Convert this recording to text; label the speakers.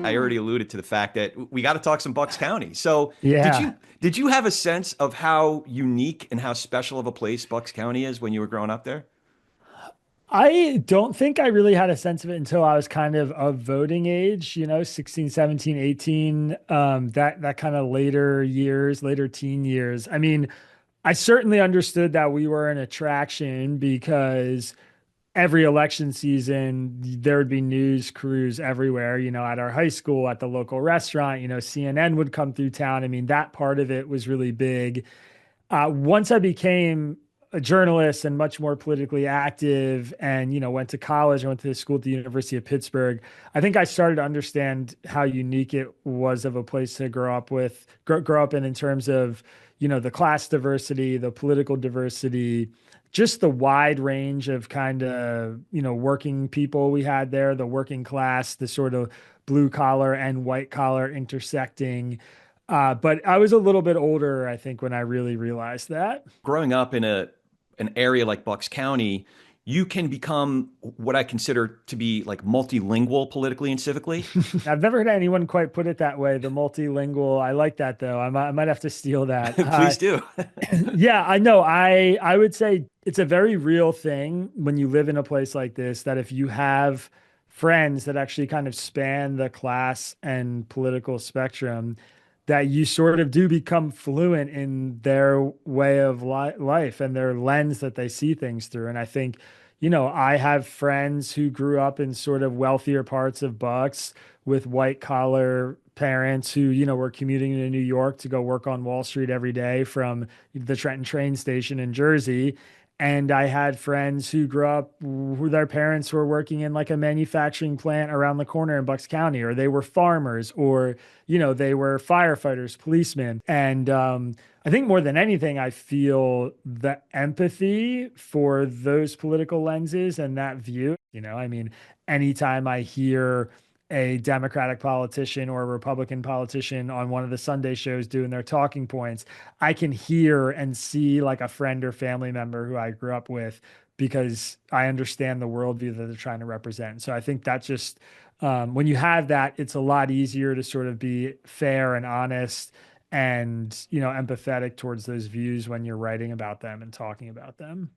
Speaker 1: I already alluded to the fact that we got to talk some Bucks County. So did
Speaker 2: Yeah.
Speaker 1: you did you have a sense of how unique and how special of a place Bucks County is when you were growing up there?
Speaker 2: I don't think I really had a sense of it until I was kind of voting age, 16, 17, 18, that kind of later years, later teen years. I mean, I certainly understood that we were an attraction because every election season there would be news crews everywhere, at our high school, at the local restaurant, CNN would come through town. I mean, that part of it was really big. Once I became a journalist and much more politically active and, went to college, I went to school at the University of Pittsburgh. I think I started to understand how unique it was of a place to grow up in terms of, the class diversity, the political diversity, just the wide range of kind of, working people we had there, the working class, the sort of blue collar and white collar intersecting. But I was a little bit older, I think, when I really realized that.
Speaker 1: Growing up in an area like Bucks County, you can become what I consider to be like multilingual politically and civically.
Speaker 2: I've never heard anyone quite put it that way. The multilingual. I like that though. I might have to steal that.
Speaker 1: Please do.
Speaker 2: Yeah, I know. I would say it's a very real thing when you live in a place like this that if you have friends that actually kind of span the class and political spectrum, that you sort of do become fluent in their way of life and their lens that they see things through. And I think, I have friends who grew up in sort of wealthier parts of Bucks with white collar parents who, were commuting to New York to go work on Wall Street every day from the Trenton train station in Jersey. And I had friends who grew up who their parents were working in like a manufacturing plant around the corner in Bucks County, or they were farmers, or, they were firefighters, policemen. And I think more than anything, I feel the empathy for those political lenses and that view. I mean, anytime I hear a Democratic politician or a Republican politician on one of the Sunday shows doing their talking points, I can hear and see like a friend or family member who I grew up with because I understand the worldview that they're trying to represent. So I think that just when you have that, it's a lot easier to sort of be fair and honest and empathetic towards those views when you're writing about them and talking about them.